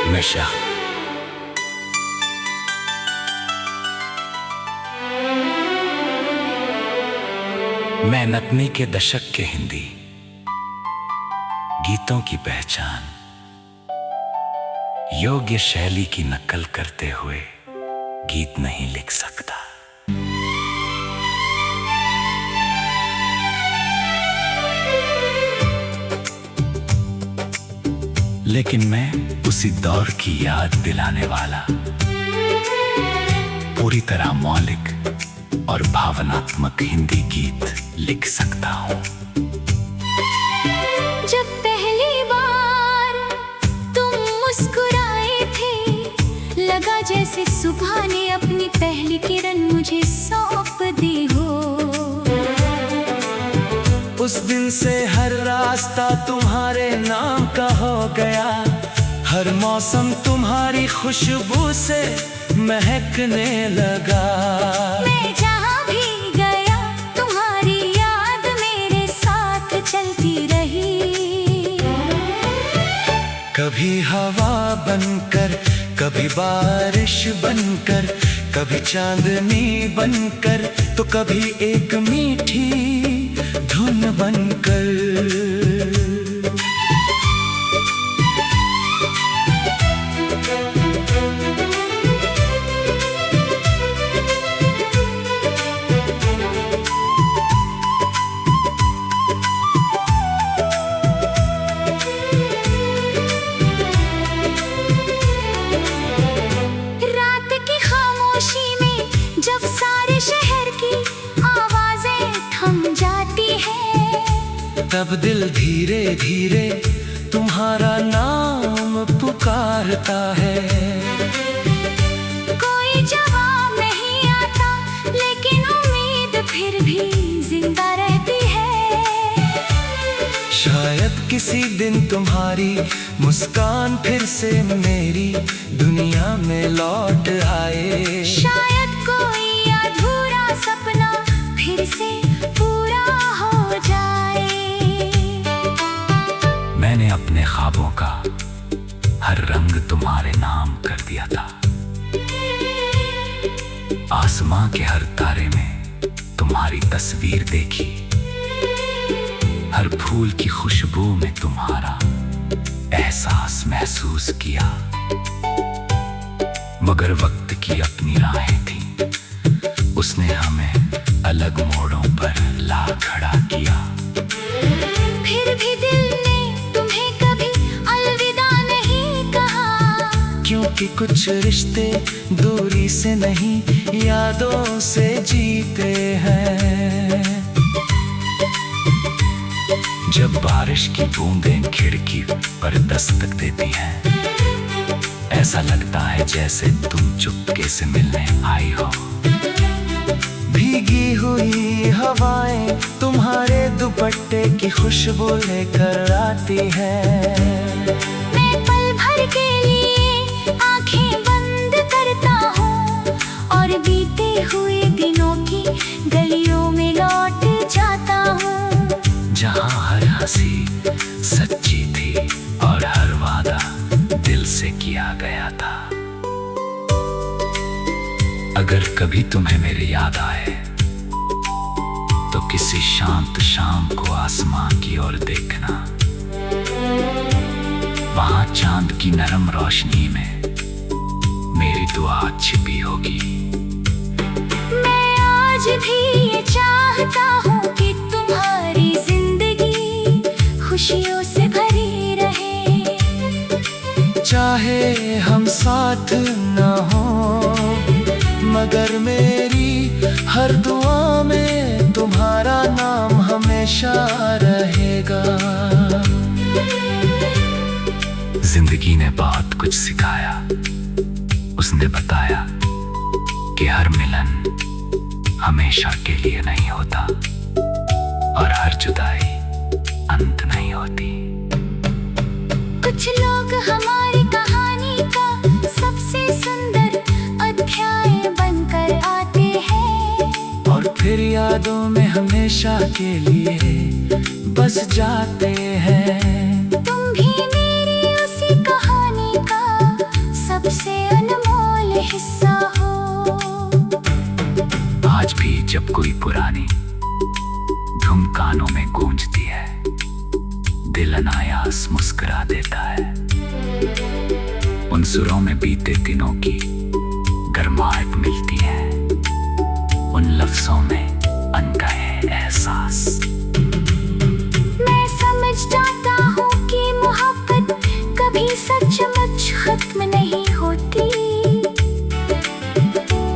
नशा। मैं नतनी के दशक के हिंदी गीतों की पहचान, योग्य शैली की नकल करते हुए गीत नहीं लिख सकता। लेकिन मैं उसी दौर की याद दिलाने वाला पूरी तरह मौलिक और भावनात्मक हिंदी गीत लिख सकता हूँ। जब पहली बार तुम मुस्कुराए थे, लगा जैसे सुबह ने अपनी पहली किरण मुझे सौंप दी हो। उस दिन से हर रास्ता तुम्हारे नाम का हो गया, हर मौसम तुम्हारी खुशबू से महकने लगा। मैं जहाँ भी गया तुम्हारी याद मेरे साथ चलती रही। कभी हवा बनकर, कभी बारिश बनकर, कभी चांदनी बनकर, तो कभी एक मीठी धुन बनकर। रात की खामोशी में जब सारे शहर की आवाजें थम जाती हैं, तब दिल धीरे धीरे तुम्हारा नाम पुकारता है। कोई जवाब नहीं आता, लेकिन उम्मीद फिर भी जिंदा रहती है। शायद किसी दिन तुम्हारी मुस्कान फिर से मेरी दुनिया में लौट आए। शायद कोई अधूरा सपना फिर से पूरा हो जाए। मैंने अपने ख्वाबों का हर रंग तुम्हारे नाम कर दिया था। आसमां के हर तारे में तुम्हारी तस्वीर देखी, हर फूल की खुशबू में तुम्हारा एहसास महसूस किया। मगर वक्त की अपनी राहें थीं, उसने हमें अलग मोड़ों पर ला खड़ा किया। फिर भी दिल ने तुम्हें कभी अलविदा नहीं कहा, क्योंकि कुछ रिश्ते दूरी से नहीं यादों से जीते हैं। जब बारिश की बूंदें खिड़की पर दस्तक देती हैं, ऐसा लगता है जैसे तुम चुपके से मिलने आई हो। भीगी हुई हवाएं तुम्हारे दुपट्टे की खुशबू लेकर आती हैं। मैं पल भर के लिए आंखें बंद करता हूँ और बीते हुए दिनों की गलियों में लौट जाता हूँ, जहाँ हर हंसी सच्ची थी और हर वादा दिल से किया गया था। अगर कभी तुम्हें मेरी याद आए तो किसी शांत शाम को आसमां की ओर देखना। वहां चांद की नरम रोशनी में मेरी दुआ छिपी होगी। मैं आज भी ये चाहता हूँ कि तुम्हारी जिंदगी खुशियों से भरी रहे। चाहे हम साथ न हो, मगर मेरी हर दुआ में तुम्हारा नाम हमेशा रहेगा। जिंदगी ने बहुत कुछ सिखाया। उसने बताया कि हर मिलन हमेशा के लिए नहीं होता और हर जुदाई अंत नहीं होती। कुछ लोग हमारी कहानी का सबसे सुंदर अध्याय बनकर आते हैं और फिर यादों में हमेशा के लिए बस जाते हैं। तुम भी मेरी उसी कहानी का जब कोई पुरानी धुन कानों में गूंजती है, दिल अनायास मुस्कुरा देता है। उन सुरों में बीते दिनों की गर्माहट मिलती है, उन लफ्जों में अनकहे एहसास। मैं समझ जाता हूँ कि मोहब्बत कभी सचमुच खत्म नहीं होती।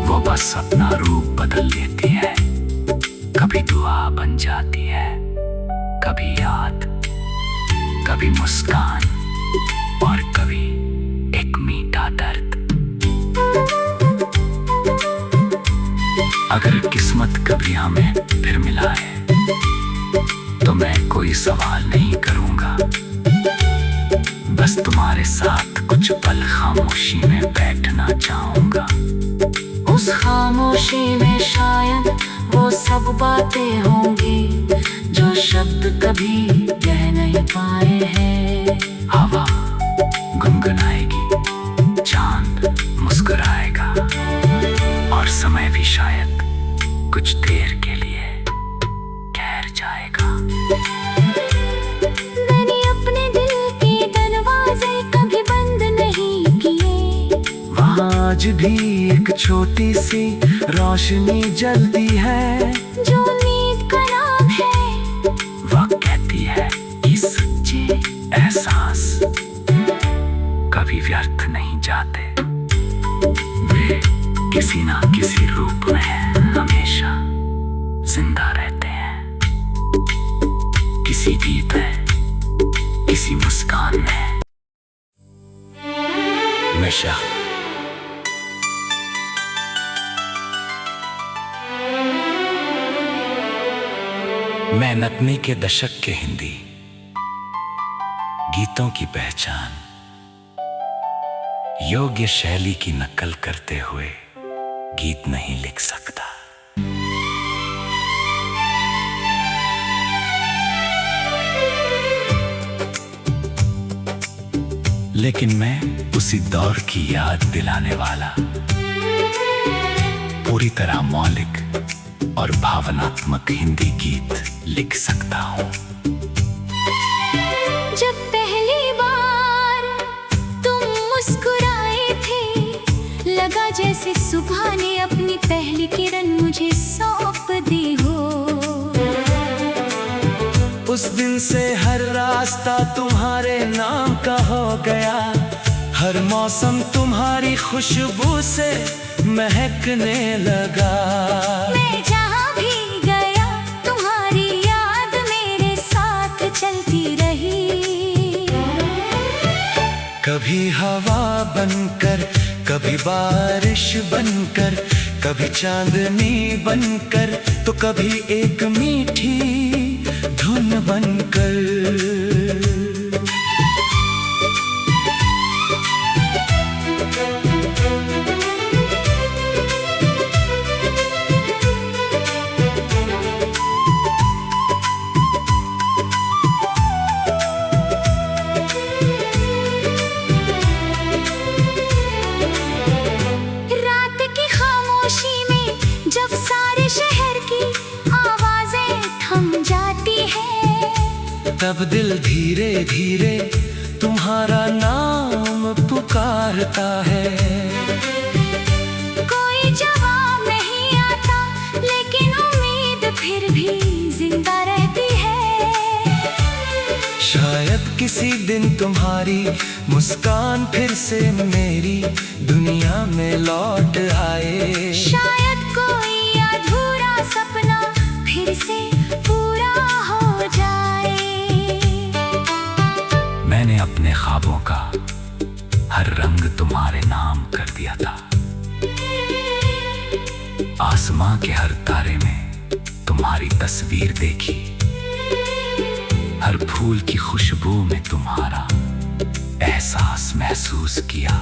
वो बस अपना रूप बदल लेती है, कभी दुआ बन जाती है, कभी याद, कभी मुस्कान और कभी एक मीठा दर्द। अगर किस्मत कभी हमें फिर मिलाए तो मैं कोई सवाल नहीं करूंगा, बस तुम्हारे साथ कुछ पल खामोशी में बैठना चाहूंगा। उस खामोशी में शायद वो सब बातें होंगी जो शब्द कभी कह नहीं पाए हैं। हवा गुनगुनाएगी, चांद मुस्कुराएगा और समय भी शायद कुछ देर के लिए ठहर जाएगा। मैंने अपने दिल के दरवाजे कभी बंद नहीं किए। वहाँ आज भी एक छोटी सी रोशनी जलती है, जो नींद का नाम है। वह कहती है कि सच्चे एहसास कभी व्यर्थ नहीं जाते, वे किसी ना किसी रूप में हमेशा जिंदा रहते हैं। किसी गीत में, किसी मुस्कान में। नशा मैं नतनी के दशक के हिंदी गीतों की पहचान, योग्य शैली की नकल करते हुए गीत नहीं लिख सकता। लेकिन मैं उसी दौर की याद दिलाने वाला पूरी तरह मौलिक और भावनात्मक हिंदी गीत लिख सकता हूं। जब पहली बार तुम मुस्कुराए थे, लगा जैसे सुबह ने अपनी पहली किरण मुझे सौंप दी हो। उस दिन से हर रास्ता तुम्हारे नाम का हो गया, हर मौसम तुम्हारी खुशबू से महकने लगा। मैं जहाँ भी गया तुम्हारी याद मेरे साथ चलती रही। कभी हवा बनकर, कभी बारिश बनकर, कभी चांदनी बनकर, तो कभी एक मीठी धुन बनकर। तब दिल धीरे धीरे तुम्हारा नाम पुकारता है। कोई जवाब नहीं आता, लेकिन उम्मीद फिर भी जिंदा रहती है। शायद किसी दिन तुम्हारी मुस्कान फिर से मेरी दुनिया में लौट आए। शायद कोई अधूरा सपना फिर से पूरा हो जाए। मैंने अपने ख्वाबों का हर रंग तुम्हारे नाम कर दिया था। आसमां के हर तारे में तुम्हारी तस्वीर देखी, हर फूल की खुशबू में तुम्हारा एहसास महसूस किया।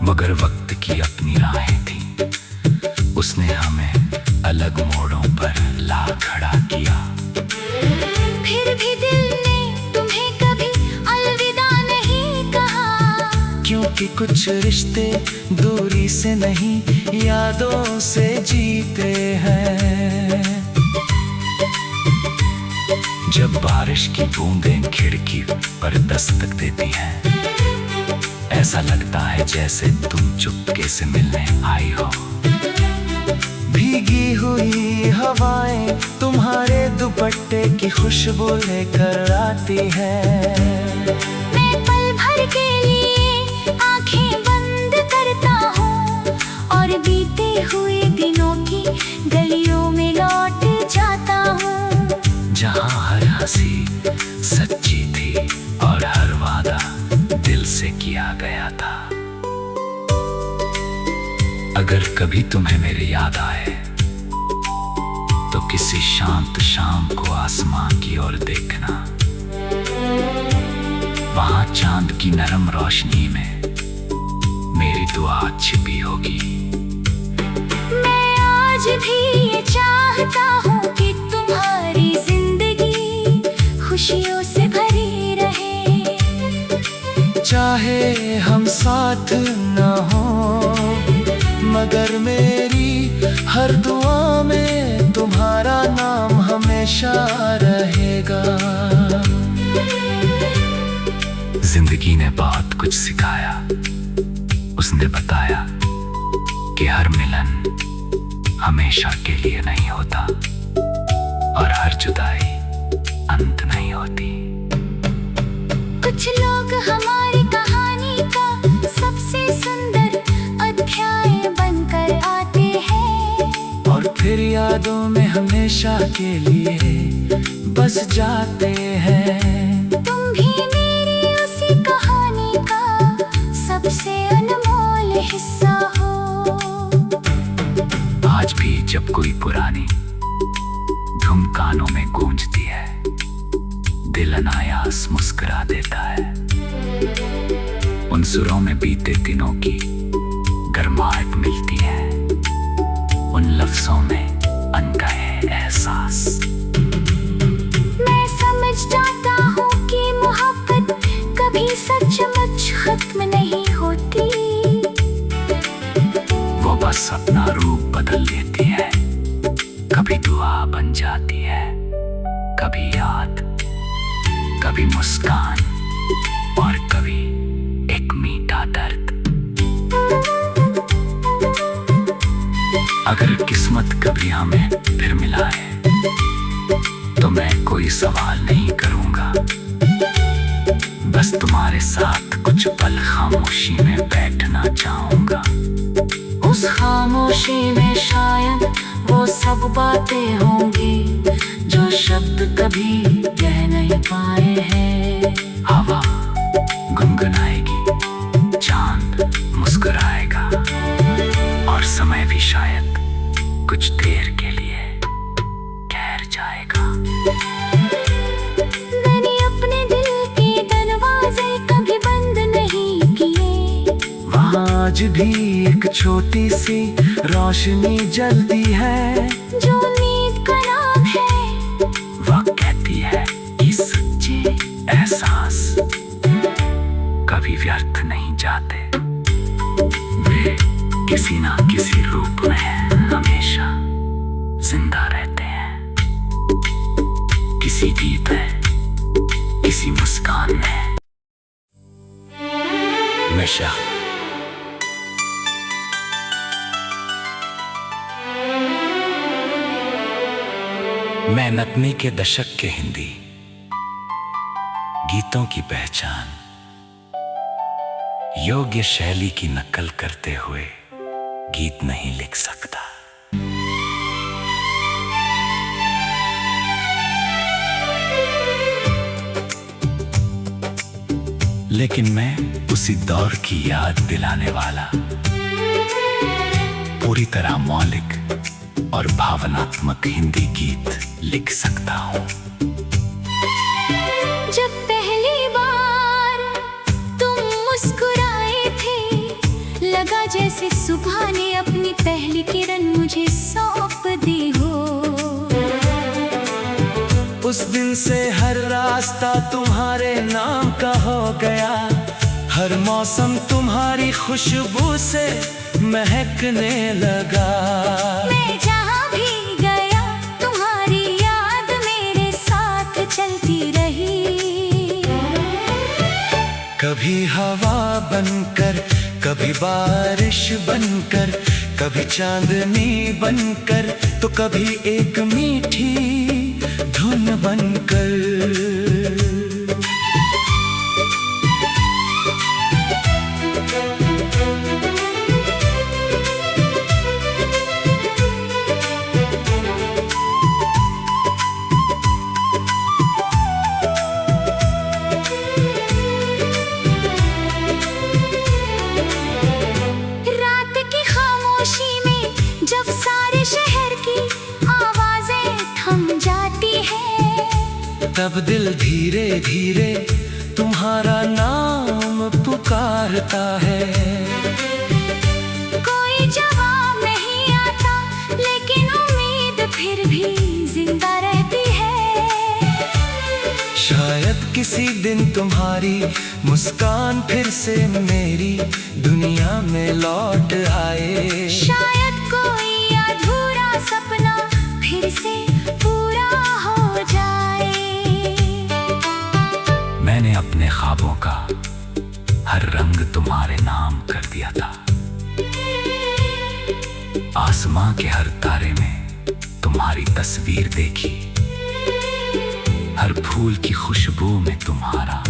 मगर वक्त की अपनी राहें थी, उसने हमें अलग मोड़ों पर ला खड़ा किया। फिर भी दिल ने तुम्हें कभी अलविदा नहीं कहा, क्यों कि कुछ रिश्ते दूरी से नहीं यादों से जीते हैं। जब बारिश की बूंदें खिड़की पर दस्तक देती हैं, ऐसा लगता है जैसे तुम चुपके से मिलने आई हो। भीगी हुई हवाएं तुम्हारे दुपट्टे की खुशबू लेकर आती है। मैं पल भर के लिए आंखें बंद करता हूँ और बीते हुए दिनों की गलियों में लौट जाता हूँ, जहाँ हर हंसी सच्ची थी और हर वादा दिल से किया गया था। अगर कभी तुम्हें मेरी याद आए तो किसी शांत शाम को आसमान की ओर देखना। वहां चांद की नरम रोशनी में मेरी दुआ छिपी होगी। मैं आज भी ये चाहता हूँ कि तुम्हारी जिंदगी खुशियों से भरी रहे। चाहे हम साथ न हो मगर मेरी हर दुआ में तुम्हारा नाम हमेशा रहेगा। जिंदगी ने बहुत कुछ सिखाया। उसने बताया कि हर मिलन हमेशा के लिए नहीं होता और हर जुदाई अंत नहीं होती। कुछ लोग हमारी कहानी का सबसे सुंदर अध्याय बनकर आते हैं और फिर यादों में हमेशा के लिए बस जाते हैं। तुम भी मेरी उसी कहानी का सबसे अनमोल हिस्सा हो। आज भी जब कोई पुरानी धुन कानों में गूंजती है, दिल अनायास मुस्कुरा देता है। उन सुरों में बीते दिनों की गर्माहट मिलती है, उन लफ्जों में अनकहे एहसास। मैं समझ जाता हूँ कि मोहब्बत कभी सचमुच खत्म नहीं होती। वो बस अपना रूप बदल लेती है, कभी दुआ बन जाती है, कभी याद, कभी मुस्कान और कभी एक मीठा दर्द। अगर किस्मत कभी हमें फिर मिलाए तो मैं कोई सवाल नहीं करूंगा, बस तुम्हारे साथ कुछ पल खामोशी में बैठना चाहूंगा। उस खामोशी में शायद वो सब बातें होंगी जो शब्द कभी कह नहीं पाए हैं। हवा गुनगुनाएगी, चांद मुस्कुराएगा और समय भी शायद कुछ देर के लिए ठहर जाएगा। मैंने अपने दिल के दरवाजे कभी बंद नहीं किए। वहाँ आज भी एक छोटी सी रोशनी जलती है जो नींद का नाम है। वह कहती है कि सच्चे एहसास कभी व्यर्थ नहीं जाते, वे किसी ना किसी रूप में हमेशा जिंदा रहते हैं। किसी गीत में, किसी मुस्कान में, हमेशा। मैं नगमे के दशक के हिंदी गीतों की पहचान, योग्य शैली की नकल करते हुए गीत नहीं लिख सकता। लेकिन मैं उसी दौर की याद दिलाने वाला पूरी तरह मौलिक और भावनात्मक हिंदी गीत लिख सकता हूँ। जब पहली बार तुम मुस्कुराए थे, लगा जैसे सुबह ने अपनी पहली किरण मुझे सौंप दी हो। उस दिन से हर रास्ता तुम्हारे नाम का हो गया, हर मौसम तुम्हारी खुशबू से महकने लगा। मैं जहाँ भी गया तुम्हारी याद मेरे साथ चलती रही। कभी हवा बनकर, कभी बारिश बनकर, कभी चांदनी बनकर, तो कभी एक मीठी धुन बनकर। तब दिल धीरे धीरे तुम्हारा नाम पुकारता है। कोई जवाब नहीं आता लेकिन उम्मीद फिर भी जिंदा रहती है। शायद किसी दिन तुम्हारी मुस्कान फिर से मेरी दुनिया में लौट आए। शायद कोई अधूरा सपना फिर से पूरा हो जाए। मैंने अपने ख्वाबों का हर रंग तुम्हारे नाम कर दिया था। आसमां के हर तारे में तुम्हारी तस्वीर देखी। हर फूल की खुशबू में तुम्हारा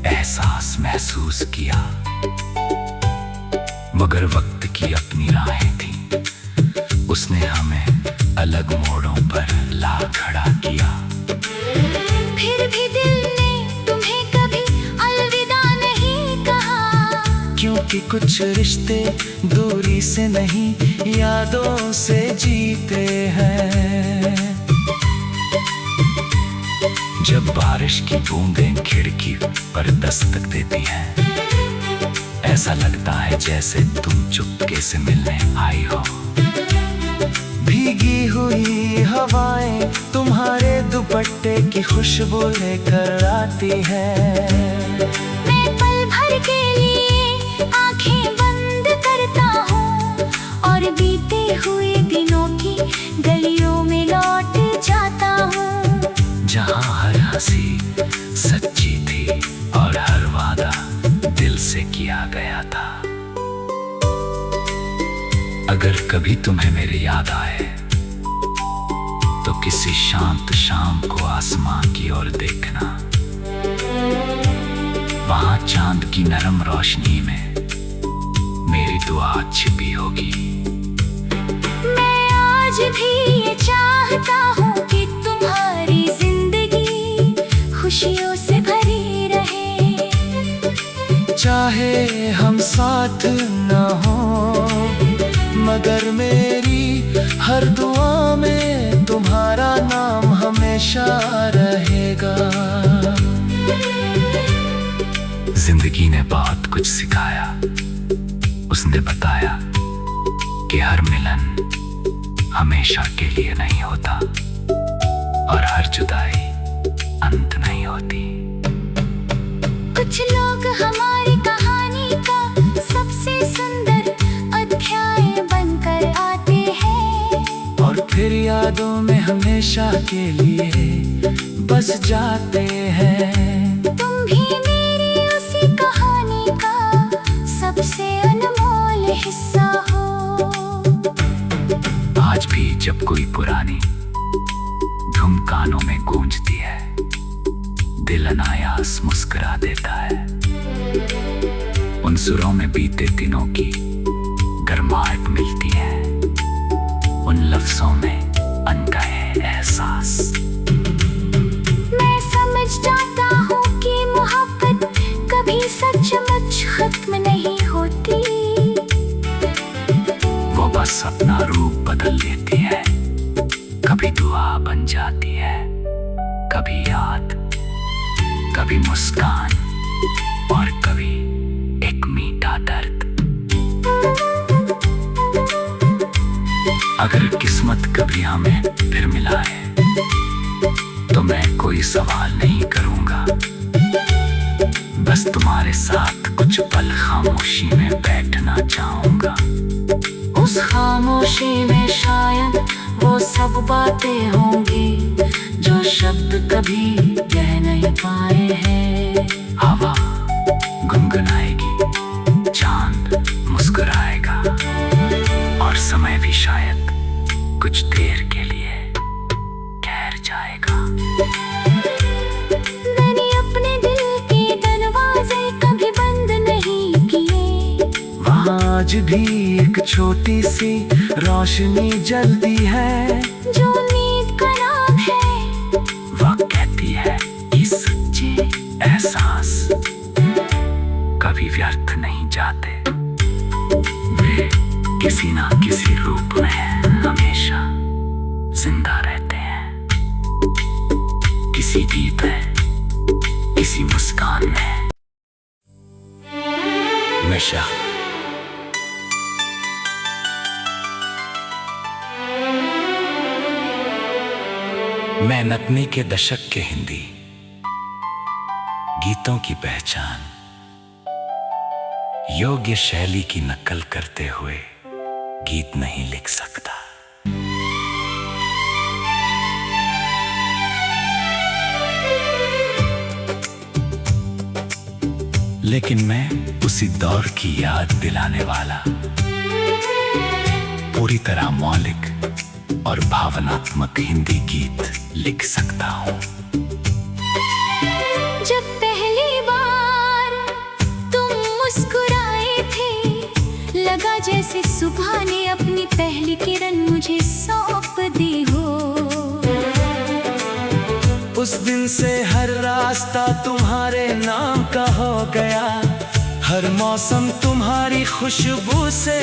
एहसास महसूस किया। मगर वक्त की अपनी राहें थी, उसने हमें अलग मोड़ों पर ला खड़ा किया। फिर भी दिल ने तुम्हें कभी अलविदा नहीं कहा। क्योंकि कुछ रिश्ते दूरी से नहीं यादों से जीते हैं। जब बारिश की बूंदें खिड़की पर दस्तक देती हैं, ऐसा लगता है जैसे तुम चुपके से मिलने आई हो। भीगी हुई हवाएं तुम्हारे दुपट्टे की खुशबू लेकर आती हैं। मैं पल भर के लिए आंखें बंद करता हूँ और बीते हुए दिनों की गलियों में लौट जाता हूँ। जहाँ हर हंसी सच्ची थी और हर वादा दिल से किया गया था। अगर कभी तुम्हें मेरी याद आए तो किसी शांत शाम को आसमां की ओर देखना। वहां चांद की नरम रोशनी में मेरी दुआ छिपी होगी। मैं आज भी ये चाहता हूँ कि तुम्हारी जिंदगी खुशियों से भरी रहे। चाहे हम साथ न हो, मगर मेरी हर दुआ में तुम्हारा नाम हमेशा रहेगा। जिंदगी ने बहुत कुछ सिखाया। उसने बताया कि हर मिलन हमेशा के लिए नहीं होता और हर जुदाई अंत नहीं होती। कुछ लोग हमारी कहानी का सबसे सुंदर अध्याय बनकर आते हैं और फिर यादों में हमेशा के लिए बस जाते हैं। तुम भी मेरी उसी कहानी का सबसे अनमोल हिस्सा हो। आज भी जब कोई पुरानी धुन कानों में गूंजती है, दिल अनायास मुस्कुरा देता है। उन सुरों में बीते दिनों की गर्माहट मिलती है, उन लफ्जों में अनकहे एहसास। मैं समझ जाता हूँ कि मोहब्बत कभी सचमुच खत्म नहीं होती। वो बस अपना रूप बदल लेती है, कभी दुआ बन जाती है, कभी याद, कभी मुस्कान और कभी एक मीठा दर्द। अगर किस्मत कभी हमें फिर मिलाए तो मैं कोई सवाल नहीं करूंगा, बस बस तुम्हारे साथ कुछ पल खामोशी में बैठना चाहूंगा। उस खामोशी में शायद वो सब बातें होंगी जो शब्द कभी कह नहीं पाए हैं। हवा गुनगुनाएगी, चांद मुस्कुराएगा और समय भी शायद कुछ देर के लिए ठहर जाएगा। मैंने अपने दिल के दरवाजे कभी बंद नहीं किए। वहाँ आज भी एक छोटी सी रोशनी जलती है जो नींद का नाम है। वह कहती है ये सच्चे एहसास कभी व्यर्थ नहीं जाते, वे किसी ना किसी रूप में हमेशा जिंदा रहते हैं। किसी गीत में, किसी मुस्कान में। नशा मैं नतनी के दशक के हिंदी गीतों की पहचान योग्य शैली की नकल करते हुए गीत नहीं लिख सकता। लेकिन मैं उसी दौर की याद दिलाने वाला पूरी तरह मौलिक और भावनात्मक हिंदी गीत लिख सकता हूं। जब पहली बार तुम मुस्कुराए थे, लगा जैसे सुबह ने अपनी पहली किरण मुझे सौंप दी हो। उस दिन से हर रास्ता तुम्हारे नाम का हो गया, हर मौसम तुम्हारी खुशबू से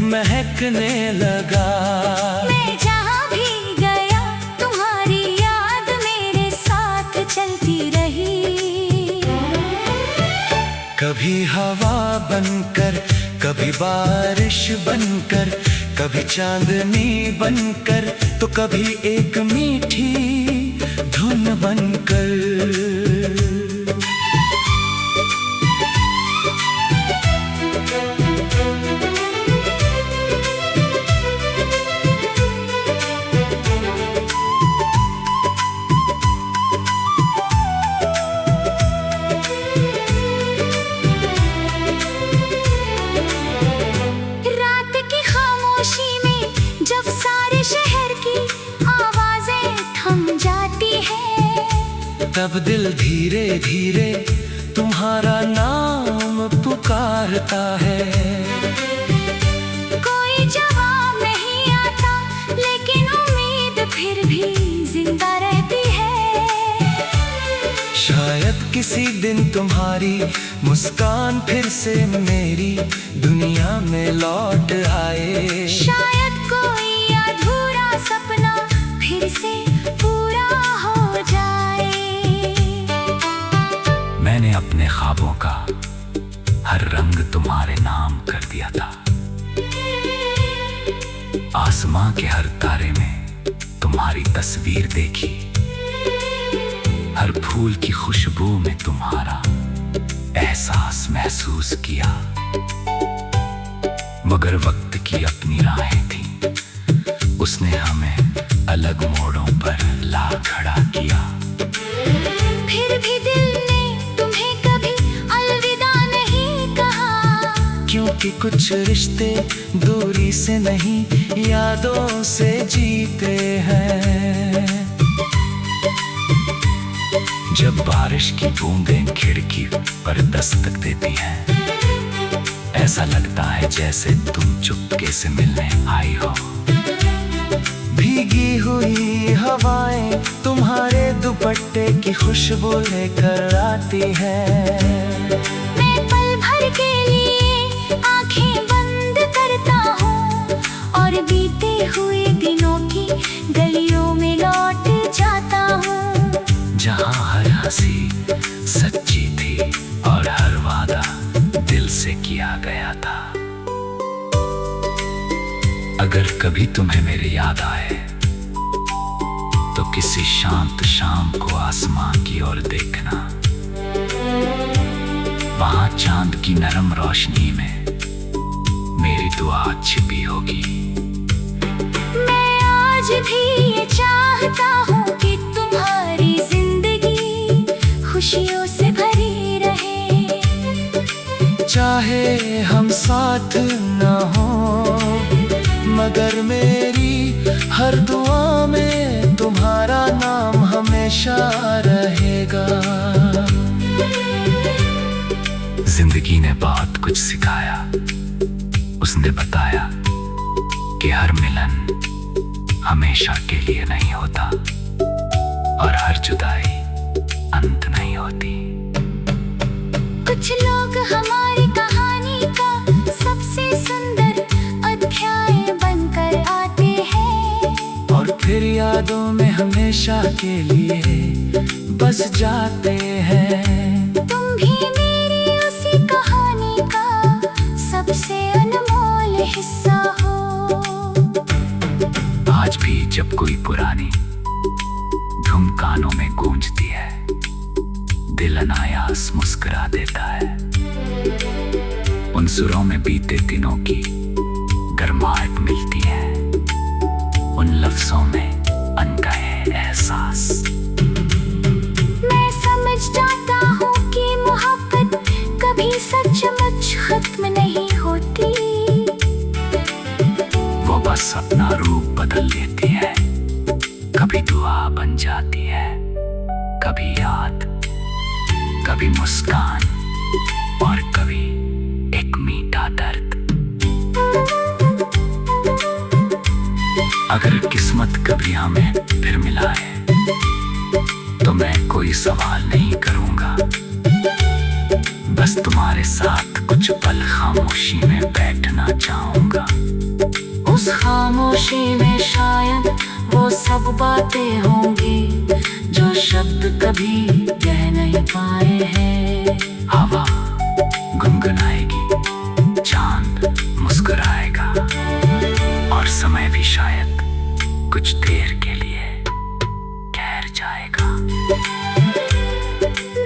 महकने लगा। मैं जहाँ भी गया तुम्हारी याद मेरे साथ चलती रही। कभी हवा बनकर, कभी बारिश बनकर, कभी चांदनी बनकर, तो कभी एक मीठी धुन बनकर। तब दिल धीरे धीरे तुम्हारा नाम पुकारता है। कोई जवाब नहीं आता, लेकिन उम्मीद फिर भी जिंदा रहती है। शायद किसी दिन तुम्हारी मुस्कान फिर से मेरी दुनिया में लौट आए। शायद कोई अधूरा सपना फिर से पूरा हो जाए। मैंने अपने ख्वाबों का हर रंग तुम्हारे नाम कर दिया था। आसमां के हर तारे में तुम्हारी तस्वीर देखी, हर फूल की खुशबू में तुम्हारा एहसास महसूस किया। मगर वक्त की अपनी राहें थी, उसने हमें अलग मोड़ों पर ला खड़ा किया। फिर भी दिल ने तुम्हें कभी अलविदा नहीं कहा, क्योंकि कुछ रिश्ते दूरी से नहीं यादों से जीते हैं। जब बारिश की बूंदें खिड़की पर दस्तक देती हैं, ऐसा लगता है जैसे तुम चुपके से मिलने आई हो। भीगी हुई हवाएं तुम्हारे दुपट्टे की खुशबू लेकर आती हैं। मैं पल भर के लिए आंखें बंद करता हूँ और बीते हुए दिनों की गलियों में लौट जाता हूँ। जहाँ हर हंसी सच्ची थी और हर वादा दिल से किया गया था। अगर कभी तुम्हें मेरी याद आए तो किसी शांत शाम को आसमां की ओर देखना। जहां चांद की नरम रोशनी में मेरी दुआ छिपी होगी। मैं आज भी ये चाहता हूँ कि तुम्हारी जिंदगी खुशियों से भरी रहे। चाहे हम साथ न हो, मगर मेरी हर दुआ में तुम्हारा नाम हमेशा रहेगा। जिंदगी ने बहुत कुछ सिखाया, उसने बताया कि हर मिलन हमेशा के लिए नहीं होता और हर जुदाई अंत नहीं होती। कुछ लोग हमारी कहानी का सबसे सुंदर अध्याय बनकर आते हैं और फिर यादों में हमेशा के लिए बस जाते हैं। तुम भी मेरी उसी कहानी का सबसे अनमोल हिस्सा हो। आज भी जब कोई पुरानी धुन कानों में गूंजती है, दिल अनायास मुस्कुरा देता है। उन सुरों में बीते दिनों की गर्माहट मिलती है, उन लफ्जों में अनकहे एहसास। मैं समझ जाता हूँ कि मोहब्बत कभी सचमुच खत्म नहीं होती। वो बस अपना रूप बदल लेती है, कभी दुआ बन जाती है, कभी याद, कभी मुस्कान और कभी एक मीठा दर्द। अगर किस्मत कभी हमें फिर मिलाए तो मैं कोई सवाल नहीं करूंगा, बस तुम्हारे साथ कुछ पल खामोशी में बैठना चाहूंगा। उस खामोशी में शायद वो सब बातें होंगी जो शब्द कभी कह नहीं पाए हैं। हवा गुनगुनाएगी, चांद मुस्कुराएगा और समय भी शायद कुछ देर के लिए ठहर जाएगा।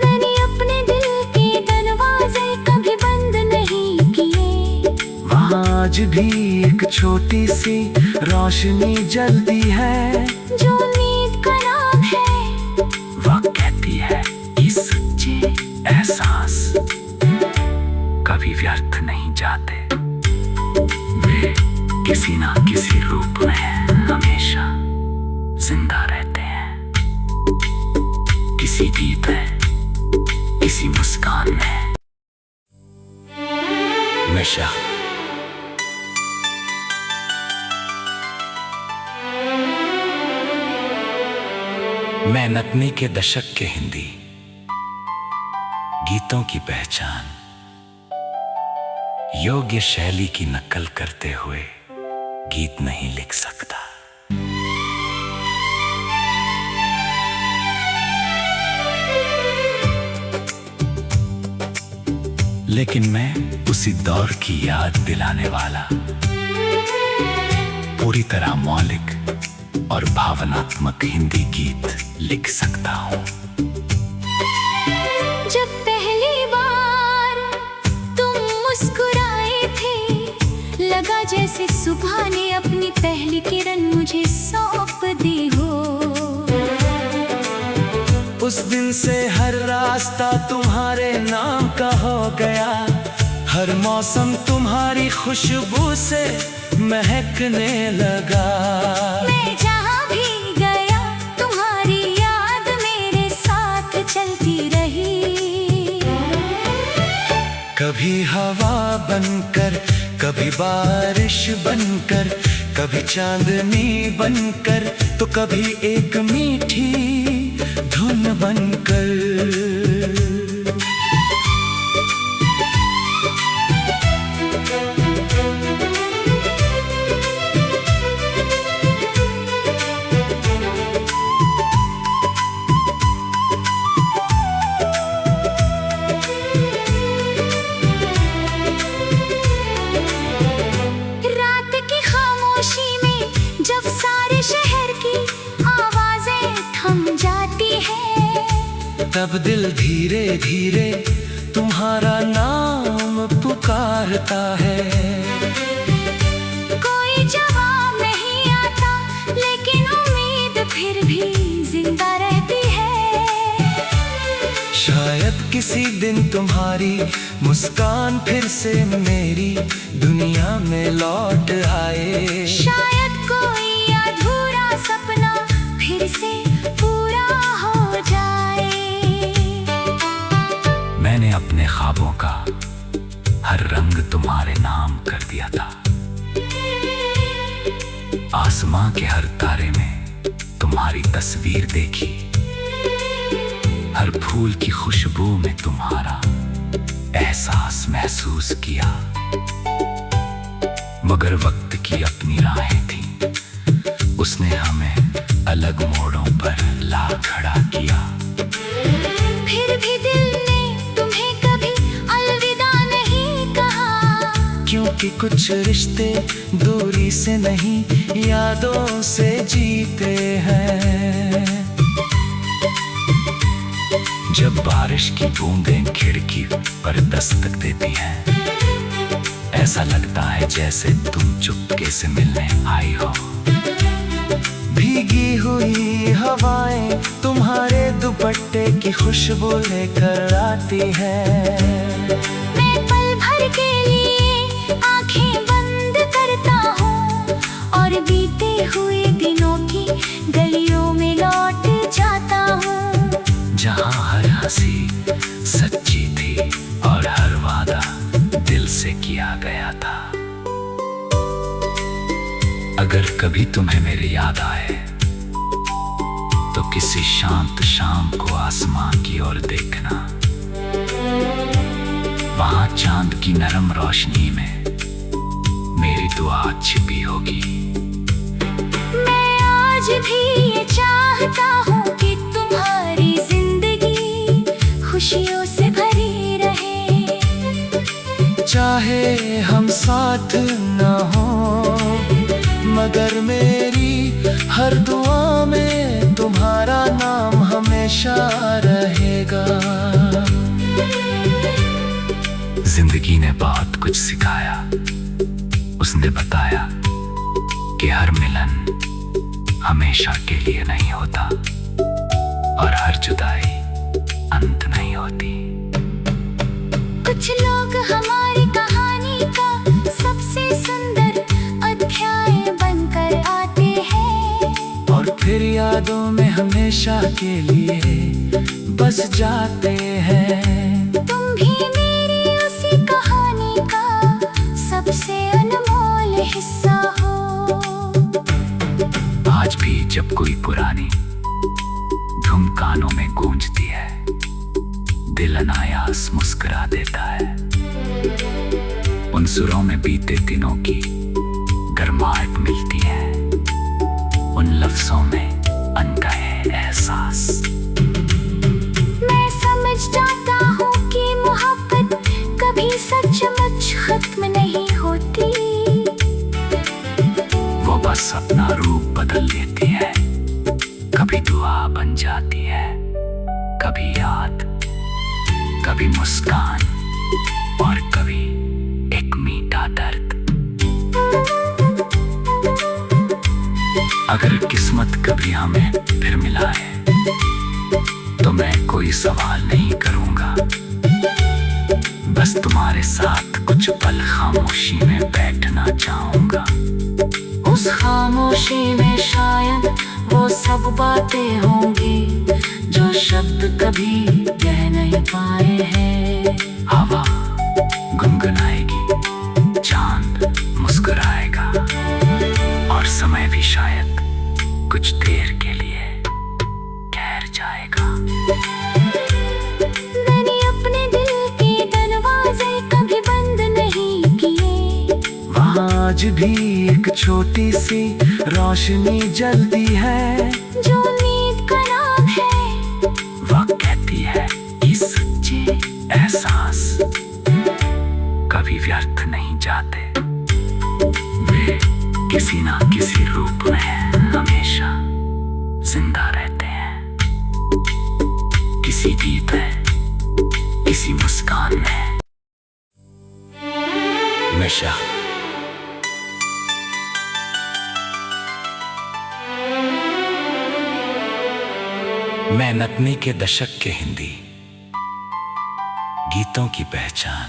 मैंने अपने दिल के दरवाजे कभी बंद नहीं किए। वहाँ आज भी एक छोटी सी रोशनी जलती है जो नींद का नाम है। वह कहती है कि सच्चे एहसास कभी व्यर्थ नहीं जाते, वे किसी ना किसी रूप में हमेशा जिंदा रहते हैं। किसी गीत में, किसी मुस्कान में, हमेशा। मैं नकनी के दशक के हिंदी गीतों की पहचान योग्य शैली की नकल करते हुए गीत नहीं लिख सकता। लेकिन मैं उसी दौर की याद दिलाने वाला पूरी तरह मौलिक और भावनात्मक हिंदी गीत लिख सकता हूँ। जब पहली बार तुम मुस्कुराए थे, लगा जैसे सुबह ने अपनी पहली किरण मुझे सौंप दी हो। उस दिन से हर रास्ता तुम्हारे नाम का हो गया, हर मौसम तुम्हारी खुशबू से महकने लगा। मैं जहाँ भी गया तुम्हारी याद मेरे साथ चलती रही। कभी हवा बनकर, कभी बारिश बनकर, कभी चांदनी बनकर, तो कभी एक मीठी धुन बनकर। तब दिल धीरे धीरे तुम्हारा नाम चाहता है। कोई जवाब नहीं आता, लेकिन उम्मीद फिर भी जिंदा रहती है। शायद किसी दिन तुम्हारी मुस्कान फिर से मेरी दुनिया में लौट आए। शायद कोई अधूरा सपना फिर से पूरा हो जाए। मैंने अपने ख्वाबों का हर रंग तुम्हारे नाम कर दिया था। आसमां के हर तारे में तुम्हारी तस्वीर देखी। हर फूल की खुशबू में तुम्हारा एहसास महसूस किया। मगर वक्त की अपनी राहें थी, उसने हमें अलग मोड़ों पर ला खड़ा किया। फिर भी दिल ने तुम्हें कभी अलविदा नहीं कहा। क्योंकि कुछ रिश्ते दूरी से नहीं, यादों से जीते हैं। जब बारिश की बूंदें खिड़की पर दस्तक देती हैं, ऐसा लगता है जैसे तुम चुपके से मिलने आई हो। भीगी हुई हवाएं तुम्हारे दुपट्टे की खुशबू लेकर आती हैं। मैं पल भर के लिए आंखें बंद करता हूँ और बीते हुए दिनों की गलियों में लौट जाता हूँ। जहाँ हर हंसी सच्ची थी और हर वादा दिल से किया गया था। अगर कभी तुम्हें मेरी याद आए तो किसी शांत शाम को आसमां की ओर देखना। वहां चांद की नरम रोशनी में मेरी दुआ छिपी होगी। मैं आज भी ये चाहता हूँ कि तुम्हारी जिंदगी खुशियों से भरी रहे। चाहे हम साथ न हो, मगर मेरी हर दुआ में तुम्हारा नाम हमेशा रहेगा। जिंदगी ने बहुत कुछ सिखाया। उसने बताया कि हर मिलन हमेशा के लिए नहीं होता और हर जुदाई अंत नहीं होती। कुछ लोग हमारी कहानी का सबसे सुंदर अध्याय बनकर आते हैं और फिर यादों में हमेशा के लिए बस जाते हैं। तुम भी मेरी उसी कहानी का सबसे अनमोल हिस्सा हो। आज भी जब कोई पुरानी धुन कानों में गूंजती है, दिल अनायास मुस्कुरा देता है। उन सुरों में बीते दिनों की गर्माहट मिलती है, उन लफ्जों में अनकहे एहसास। मैं समझ जाता हूँ कि मोहब्बत कभी सचमुच खत्म नहीं होती। वो बस अपना रूप बदल लेती है, कभी दुआ बन जाती है, कभी याद, कभी मुस्कान और कभी एक मीठा दर्द। अगर किस्मत कभी हमें फिर मिलाए तो मैं कोई सवाल नहीं करूंगा, बस तुम्हारे साथ कुछ पल खामोशी में बैठना चाहूंगा। उस खामोशी में शायद वो सब बातें होंगी जो शब्द कभी कह नहीं पाए हैं। हवा गुनगुनाएगी, चांद मुस्कुराएगा और समय भी शायद कुछ देर के लिए ठहर जाएगा। मैंने अपने दिल के दरवाजे कभी बंद नहीं किए। वहाँ आज भी एक छोटी सी रोशनी जलती है जो नींद का नाम है। वह कहती है कि सच्चे एहसास कभी व्यर्थ नहीं जाते, वे किसी ना किसी रूप में हमेशा जिंदा रहते हैं। किसी गीत में, किसी मुस्कान में। हमेशा। मैं नतनी के दशक के हिंदी गीतों की पहचान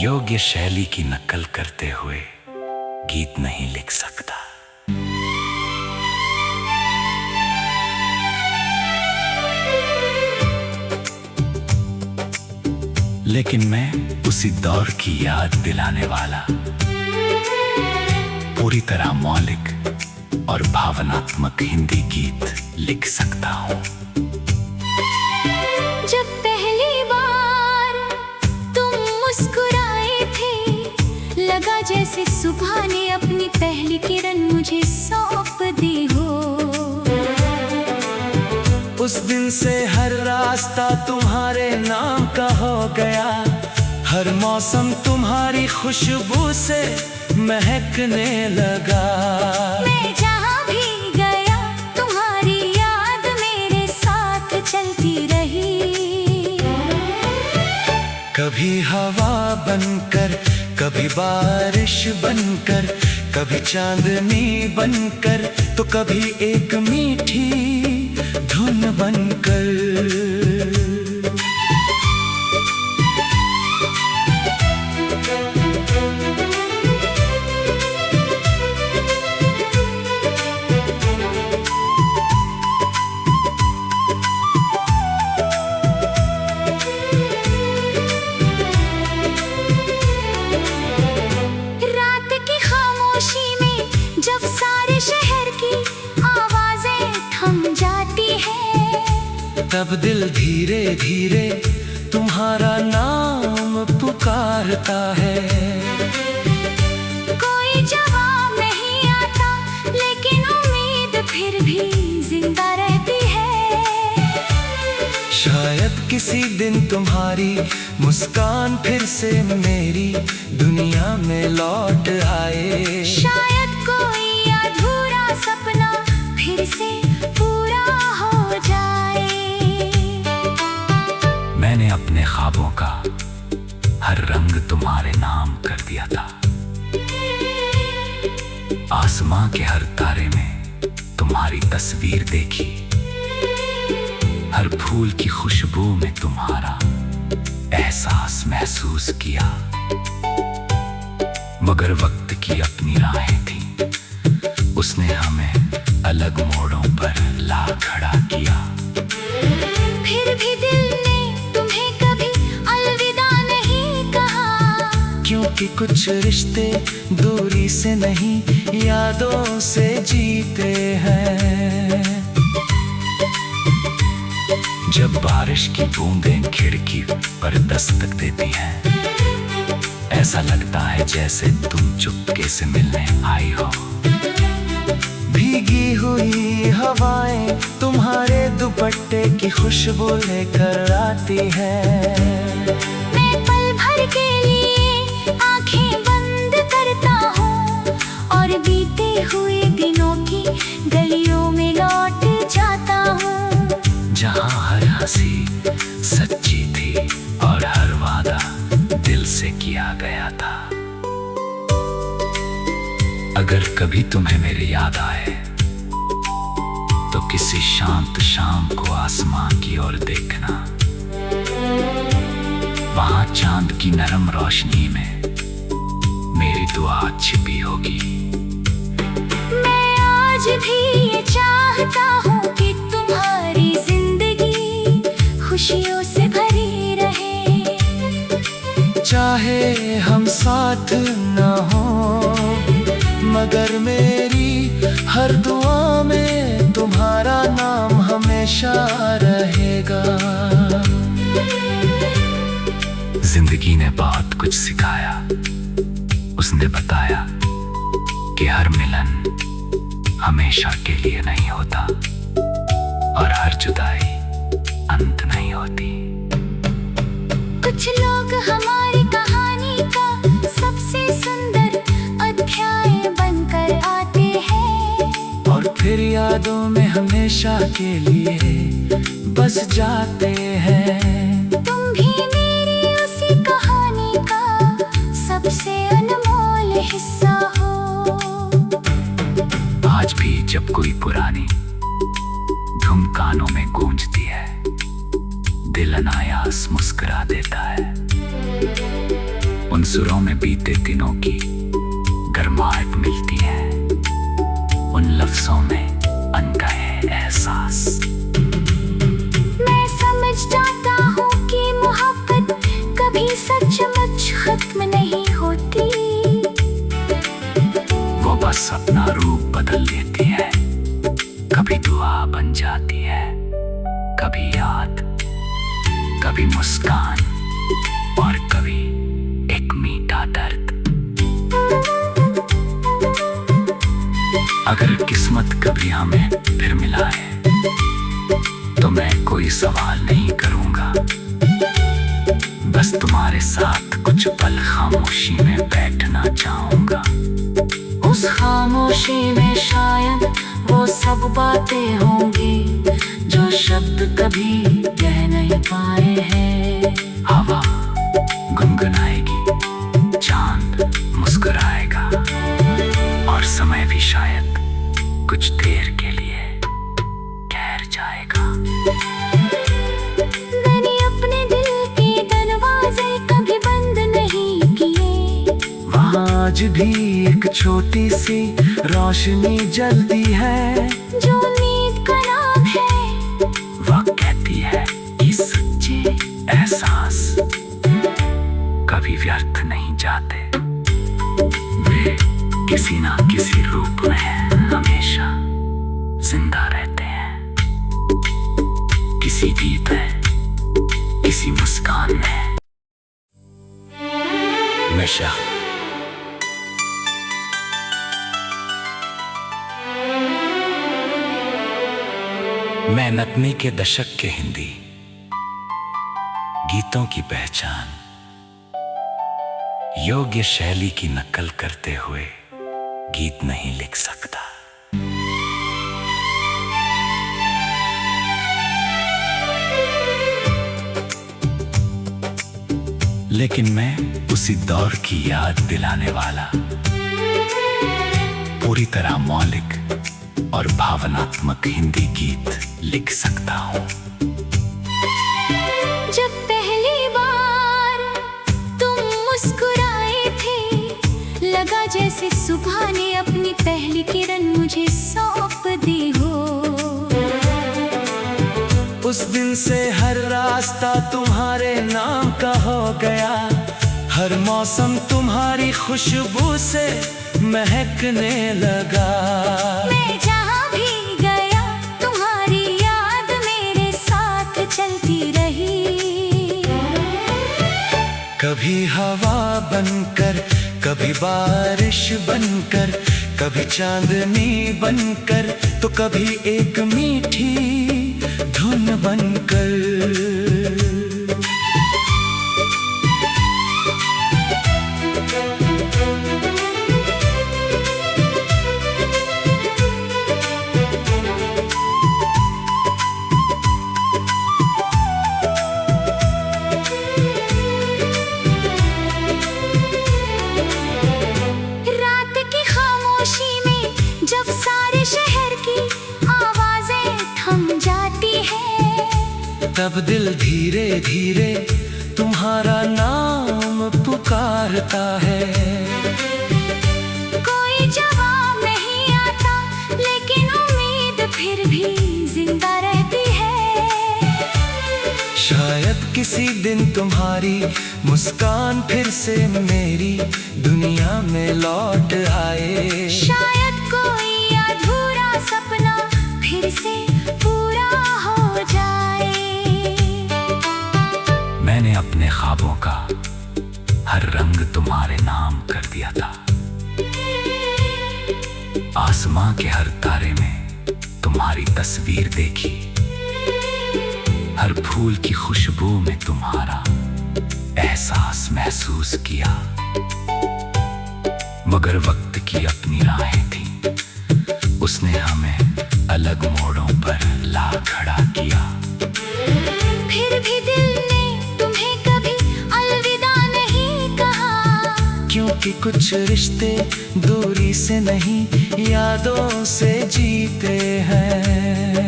योग्य शैली की नकल करते हुए गीत नहीं लिख सकता। लेकिन मैं उसी दौर की याद दिलाने वाला पूरी तरह मौलिक और भावनात्मक हिंदी गीत लिख सकता हूँ। जब पहली बार तुम मुस्कुराए थे, लगा जैसे सुबह ने अपनी पहली किरण मुझे सौंप दी हो। उस दिन से हर रास्ता तुम्हारे नाम का हो गया, हर मौसम तुम्हारी खुशबू से महकने लगा। मैं जहाँ भी गया तुम्हारी याद मेरे साथ चलती रही। कभी हवा बनकर, कभी बारिश बनकर, कभी चांदनी बनकर, तो कभी एक मीठी धुन बनकर। तब दिल धीरे धीरे तुम्हारा नाम पुकारता है। कोई जवाब नहीं आता, लेकिन उम्मीद फिर भी जिंदा रहती है। शायद किसी दिन तुम्हारी मुस्कान फिर से मेरी दुनिया में लौट आए। शायद कोई अधूरा सपना फिर से पूरा हो जाए। मैंने अपने ख्वाबों का हर रंग तुम्हारे नाम कर दिया था। आसमां के हर तारे में तुम्हारी तस्वीर देखी, हर फूल की खुशबू में तुम्हारा एहसास महसूस किया। मगर वक्त की अपनी राहें थी, उसने हमें अलग मोड़ों पर ला खड़ा किया। फिर भी दिल ने तुम्हें कभी अलविदा नहीं कहा, क्योंकि कुछ रिश्ते दूरी से नहीं यादों से जीते हैं। जब बारिश की बूंदें खिड़की पर दस्तक देती हैं, ऐसा लगता है जैसे तुम चुपके से मिलने आई हो। भीगी हुई हवाएं तुम्हारे दुपट्टे की खुशबू लेकर आती हैं। मैं पल भर के लिए आंखें बंद करता हूँ और बीते हुए दिनों की गलियों में लौट जाता हूँ। जहाँ हर हंसी सच्ची थी और हर वादा दिल से किया गया था। अगर कभी तुम्हें मेरी याद आए तो किसी शांत शाम को आसमां की ओर देखना। वहां चांद की नरम रोशनी में मेरी दुआ छिपी होगी। मैं आज भी ये चाहता हूँ कि तुम्हारी जिंदगी खुशियों से भरी रहे। चाहे हम साथ न हो, मगर मेरी हर दुआ में तुम्हारा नाम हमेशा रहेगा। जिंदगी ने बहुत कुछ सिखाया, उसने बताया कि हर मिलन हमेशा के लिए नहीं होता और हर जुदाई अंत नहीं होती। कुछ लोग हमारी कहानी का सबसे सुंदर अध्याय बनकर आते हैं और फिर यादों में हमेशा के लिए बस जाते हैं। तुम भी मेरी उसी कहानी का जब कोई पुरानी धुन कानों में गूंजती है, दिल अनायास मुस्कुरा देता है। उन सुरों में बीते दिनों की गर्माहट मिलती है, उन लफ्जों में अनकहे एहसास। मैं समझ जाता हूँ कि मोहब्बत कभी सचमुच खत्म नहीं होती। वो बस अपना रूप बदल लेती है, कभी दुआ बन जाती है, कभी याद, कभी मुस्कान और कभी एक मीठा दर्द। अगर किस्मत कभी हमें फिर मिलाए तो मैं कोई सवाल नहीं करूंगा, बस तुम्हारे साथ कुछ पल खामोशी में बैठना चाहूंगा। उस खामोशी में शायद वो सब बातें होंगी जो शब्द कभी कह नहीं पाए हैं। हवा गुनगुनाएगी, चांद मुस्कुराएगा और समय भी शायद कुछ देर के लिए ठहर जाएगा। मैंने अपने दिल के दरवाजे कभी बंद नहीं किए। वहाँ आज भी एक छोटी सी रोशनी जलती है, जो नींद का नाम है। वह कहती है ये सच्चे एहसास कभी व्यर्थ नहीं जाते, वे किसी ना किसी रूप में हमेशा जिंदा रहते हैं। किसी गीत में, किसी मुस्कान में, हमेशा। मैं नकमी के दशक के हिंदी गीतों की पहचान, योग्य शैली की नकल करते हुए गीत नहीं लिख सकता। लेकिन मैं उसी दौर की याद दिलाने वाला पूरी तरह मौलिक और भावनात्मक हिंदी गीत लिख सकता हूँ। जब पहली बार तुम मुस्कुराए थे, लगा जैसे सुबह ने अपनी पहली किरण मुझे सौंप दी हो। उस दिन से हर रास्ता तुम्हारे नाम का हो गया, हर मौसम तुम्हारी खुशबू से महकने लगा। मैं जहाँ भी गया तुम्हारी याद मेरे साथ चलती रही। कभी हवा बनकर, कभी बारिश बनकर, कभी चांदनी बनकर, तो कभी एक मीठी धुन बनकर। रात की खामोशी में जब सारे शहर की आवाजें थम जाती हैं, तब दिल धीरे धीरे तुम्हारा नाम पुकारता है। कोई जवाब नहीं आता, लेकिन उम्मीद फिर भी जिंदा रहती है। शायद किसी दिन तुम्हारी मुस्कान फिर से मेरी दुनिया में लौट आए। शायद कोई अधूरा सपना फिर से पूरा हो जाए। मैंने अपने ख्वाबों का हर रंग तुम्हारे नाम कर दिया था। आसमां के हर तारे में तुम्हारी तस्वीर देखी, हर फूल की खुशबू में तुम्हारा एहसास महसूस किया। मगर वक्त की अपनी राहें थी, उसने हमें अलग मोड़ों पर ला खड़ा किया। फिर भी दिल ने तुम्हें कभी अलविदा नहीं कहा, क्योंकि कि कुछ रिश्ते दूरी से नहीं यादों से जीते हैं।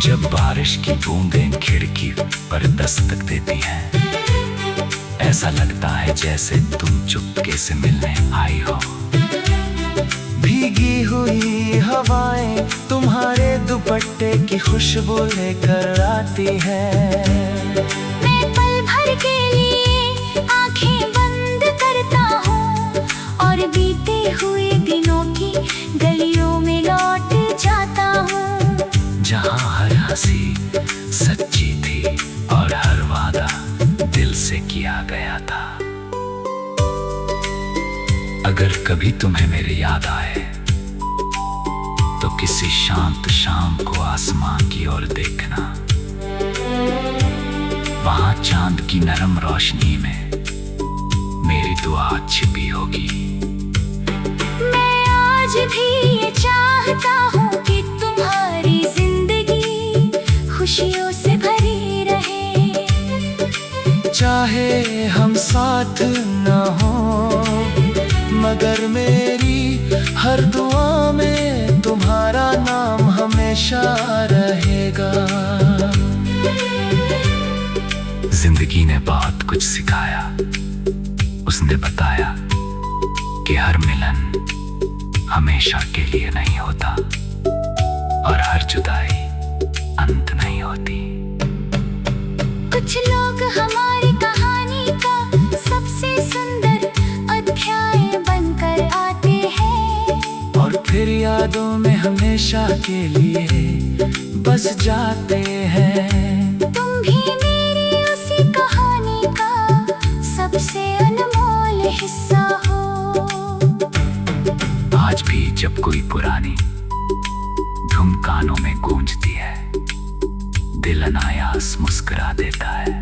जब बारिश की बूंदें खिड़की पर दस्तक देती हैं, ऐसा लगता है जैसे तुम चुपके से मिलने आई हो। भीगी हुई हवाएं तुम्हारे दुपट्टे की खुशबू लेकर आती है। मैं पल भर के लिए आंखें बंद करता हूँ और बीते हुए दिनों की गलियों में लौट जाता हूँ, जहाँ हर हंसी सच्ची थी और हर वादा दिल से किया गया था। अगर कभी तुम्हें मेरी याद आए तो किसी शांत शाम को आसमान की ओर देखना। वहां चांद की नरम रोशनी में मेरी दुआ छिपी होगी। मैं आज भी ये चाहता हूँ कि तुम्हारी जिंदगी खुशियों से भरी रहे। चाहे हम साथ न हो मगर मेरी हर दुआ में तुम्हारा नाम हमेशा रहेगा। जिंदगी ने बहुत कुछ सिखाया। उसने बताया कि हर मिलन हमेशा के लिए नहीं होता और हर जुदाई अंत नहीं होती। कुछ लोग हमारी कहानी का सबसे सुंदर अध्याय बनकर आते हैं और फिर यादों में हमेशा के लिए बस जाते हैं। तुम भी मेरी उसी कहानी का सबसे अनमोल हिस्सा हो। आज भी जब कोई पुरानी धुन कानों में गूंजती है, दिल अनायास मुस्कुरा देता है।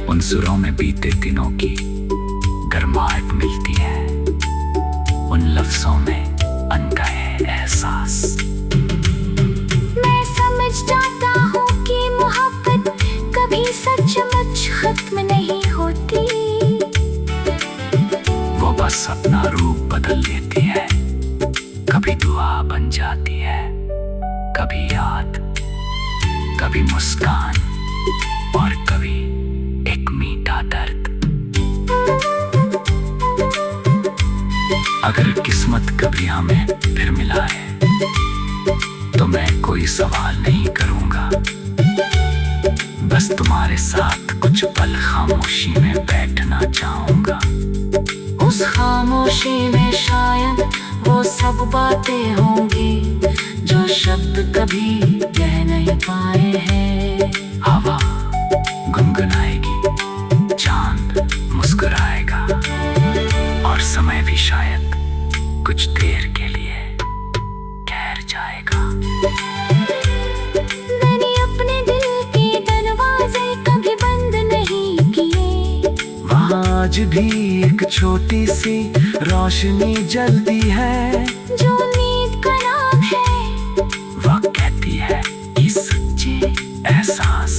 उन सुरों में बीते दिनों की गर्माहट मिलती है, उन लफ्जों में अनकहे एहसास। मैं समझ जाता हूँ कि मोहब्बत कभी सचमुच खत्म नहीं होती। वो बस अपना रूप बदल लेती है, कभी दुआ बन जाती है, कभी याद, कभी मुस्कान और कभी एक मीठा दर्द। अगर किस्मत कभी हमें फिर मिलाए तो मैं कोई सवाल नहीं करूंगा, बस तुम्हारे साथ कुछ पल खामोशी में बैठना चाहूंगा। उस खामोशी में शायद वो सब बातें होंगी जो शब्द कभी कह नहीं पाए हैं। हवा गुनगुनाएगी, चांद मुस्कुराएगा और समय भी शायद कुछ देर के लिए ठहर जाएगा। मैंने अपने दिल के दरवाजे कभी बंद नहीं किए। वहाँ आज भी एक छोटी सी रोशनी जलती है जो नींद का नाम है। वह कहती है कि सच्चे एहसास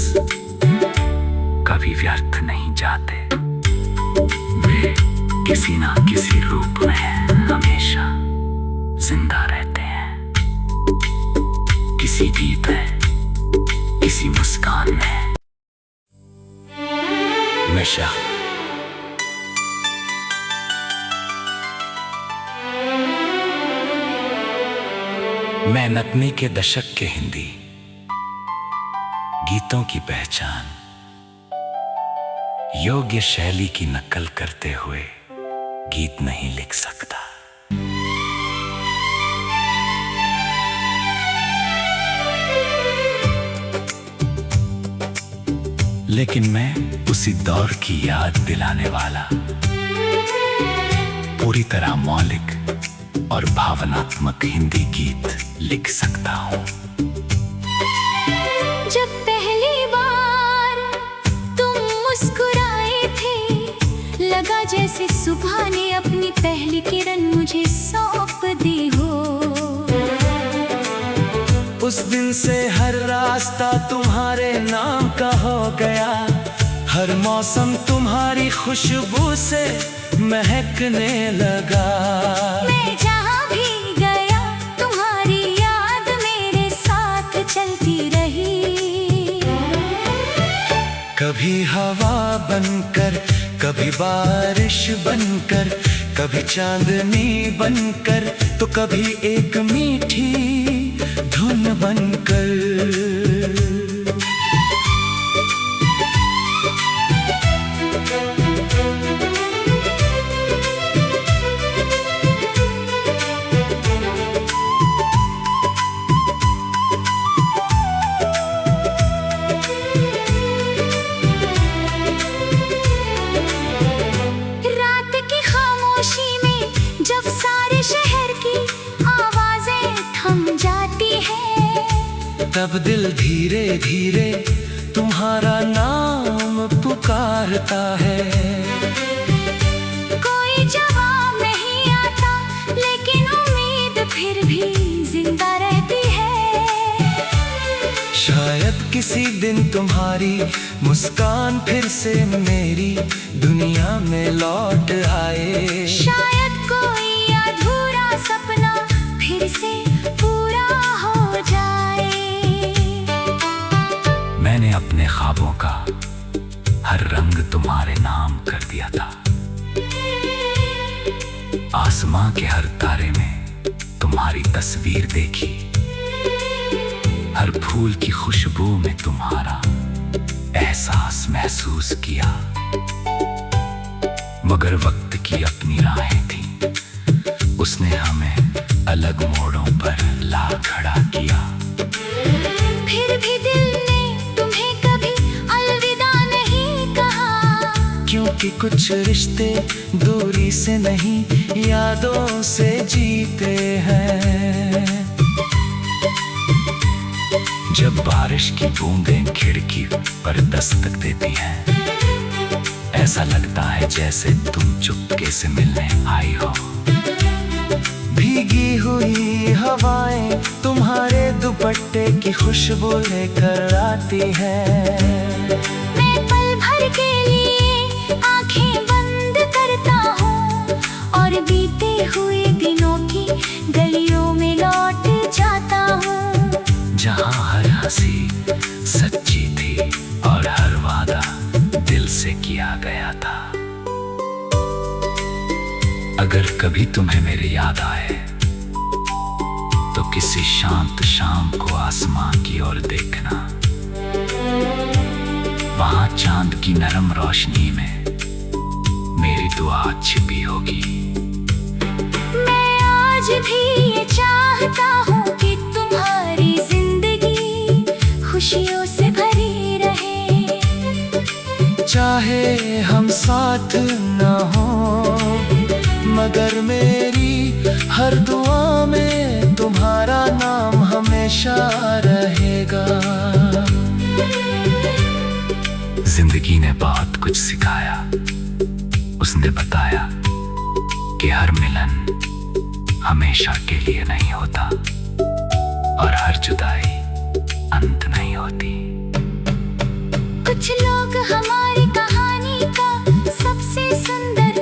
कभी व्यर्थ नहीं जाते, वे किसी ना किसी रूप में हमेशा जिंदा रहते हैं। किसी गीत में, किसी मुस्कान में। नशा मैं नकनी के दशक के हिंदी गीतों की पहचान, योग्य शैली की नकल करते हुए गीत नहीं लिख सकता। लेकिन मैं उसी दौर की याद दिलाने वाला पूरी तरह मौलिक और भावनात्मक हिंदी गीत लिख सकता हूँ। जब पहली बार तुम मुस्कुराए थे, लगा जैसे सुबह ने अपनी पहली किरण मुझे सौंप दी हो। उस दिन से हर रास्ता तुम्हारे नाम का हो गया, हर हर मौसम तुम्हारी खुशबू से महकने लगा। मैं जहाँ भी गया तुम्हारी याद मेरे साथ चलती रही। कभी हवा बनकर, कभी बारिश बनकर, कभी चांदनी बनकर, तो कभी एक मीठी धुन बनकर। जब सारे शहर की आवाजें थम जाती हैं, तब दिल धीरे धीरे तुम्हारा नाम पुकारता है। कोई जवाब नहीं आता लेकिन उम्मीद फिर भी जिंदा रहती है। शायद किसी दिन तुम्हारी मुस्कान फिर से मेरी दुनिया में लौट आए। शायद कोई अधूरा सपना फिर से पूरा हो जाए। मैंने अपने ख्वाबों का हर रंग तुम्हारे नाम कर दिया था। आसमां के हर तारे में तुम्हारी तस्वीर देखी। हर फूल की खुशबू में तुम्हारा एहसास महसूस किया। मगर वक्त की अपनी राहें थी, उसने हमें अलग मोड़ों पर ला खड़ा किया। फिर भी दिल ने तुम्हें कभी अलविदा नहीं कहा, क्योंकि कुछ रिश्ते दूरी से नहीं यादों से जीते हैं। जब बारिश की बूंदें खिड़की पर दस्तक देती हैं, ऐसा लगता है जैसे तुम चुपके से मिलने आई हो। भीगी हुई हवाएं तुम्हारे दुपट्टे की खुशबू लेकर आती हैं। मैं पल भर के लिए आंखें बंद करता हूँ और बीते हुए दिनों की गलियों में लौट जाता हूँ। जहाँ हर हंसी सच्ची थी और हर वादा दिल से किया गया था। अगर कभी तुम्हें मेरी याद आए तो किसी शांत शाम को आसमां की ओर देखना। वहां चांद की नरम रोशनी में मेरी दुआ छिपी होगी। मैं आज भी ये चाहता हूँ कि तुम्हारी जिंदगी खुशियों से भरी रहे। चाहे हम साथ न हो, मगर मेरी हर दुआ में तुम्हारा नाम हमेशा रहेगा। जिंदगी ने बहुत कुछ सिखाया। उसने बताया कि हर मिलन हमेशा के लिए नहीं होता और हर जुदाई अंत नहीं होती। कुछ लोग हमारी कहानी का सबसे सुंदर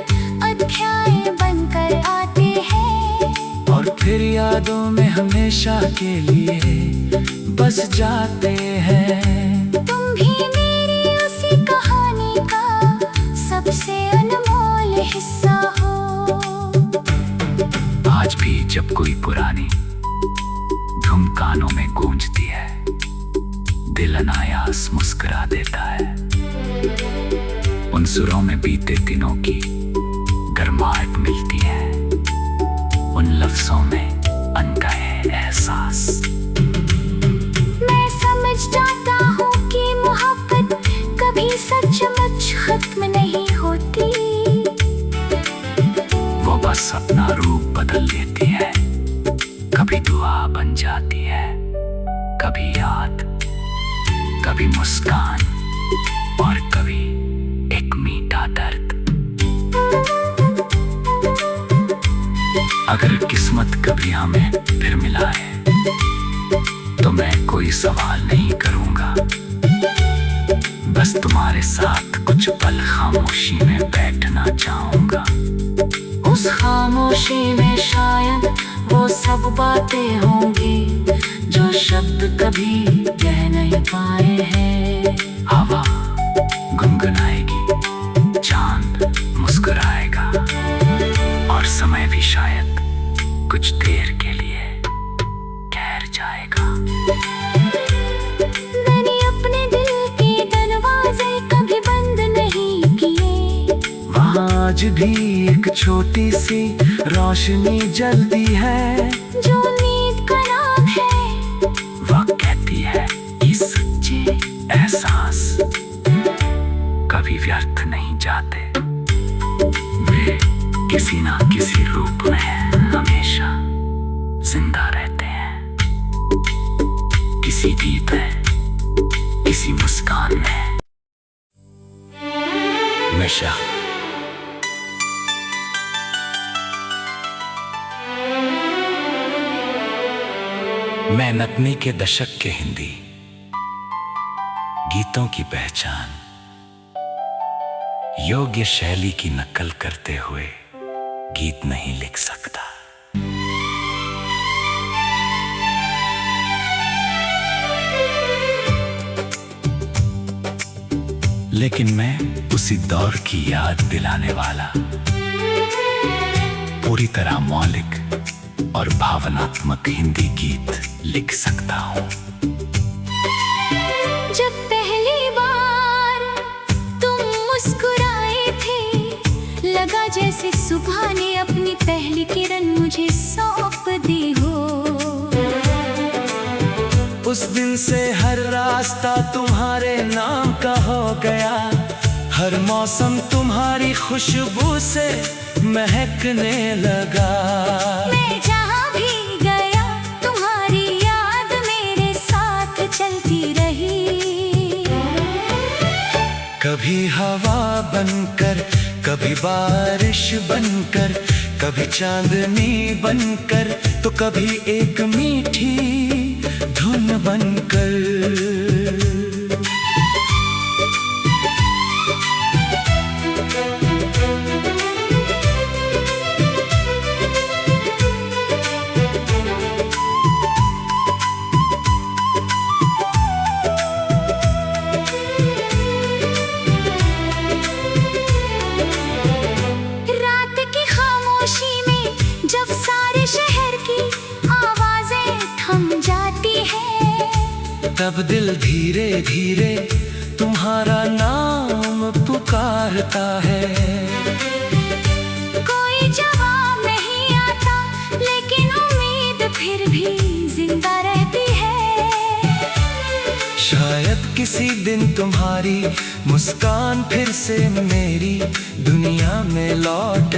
अध्याय बनकर आते हैं और फिर यादों में हमेशा के लिए बस जाते हैं। तुम भी मेरी उसी कहानी का सबसे अनमोल हिस्सा हो। आज भी जब कोई पुरानी धुन कानों में गूंजती है, दिल अनायास मुस्कुरा देता है। उन सुरों में बीते दिनों की गर्माहट मिलती है, उन लफ्जों में अनकहे एहसास। मैं समझ जाता हूँ कि मोहब्बत कभी सचमुच खत्म नहीं होती। वो बस अपना रूप बदल लेती है, कभी दुआ बन जाती है, कभी याद, कभी मुस्कान और कभी एक मीठा दर्द। अगर किस्मत कभी हमें फिर मिलाए तो मैं कोई सवाल नहीं करूंगा, बस तुम्हारे साथ कुछ पल खामोशी में बैठना चाहूंगा। उस खामोशी में शायद वो सब बातें होंगी जो शब्द कभी कह नहीं पाए हैं। हवा गुनगुनाएगी, चांद मुस्कुराएगा और समय भी शायद कुछ देर के लिए ठहर जाएगा। मैंने अपने दिल के दरवाजे कभी बंद नहीं किए। वहाँ आज भी एक छोटी सी रोशनी जलती है जो नींद का नाम है। वह कहती है ये सच्चे एहसास कभी व्यर्थ नहीं जाते, वे किसी ना किसी रूप में हमेशा जिंदा रहते हैं। किसी गीत में, किसी मुस्कान में, हमेशा। मैं नगमे के दशक के हिंदी गीतों की पहचान योग्य शैली की नकल करते हुए गीत नहीं लिख सकता। लेकिन मैं उसी दौर की याद दिलाने वाला पूरी तरह मौलिक और भावनात्मक हिंदी गीत लिख सकता हूँ। जब पहली बार तुम मुस्कुराए थे, लगा जैसे सुबह ने अपनी पहली किरण मुझे सौंप दी हो। उस दिन से हर रास्ता तुम्हारे नाम का हो गया, हर मौसम तुम्हारी खुशबू से महकने लगा। मैं जहाँ भी गया तुम्हारी याद मेरे साथ चलती रही। कभी हवा बनकर, कभी बारिश बनकर, कभी चांदनी बनकर, तो कभी एक मीठी धुन बनकर। रात की खामोशी में जब सारे शहर की आवाजें थम जाती है, तब दिल धीरे धीरे तुम्हारा नाम पुकारता है। कोई जवाब नहीं आता, लेकिन उम्मीद फिर भी जिंदा रहती है। शायद किसी दिन तुम्हारी मुस्कान फिर से मेरी दुनिया में लौट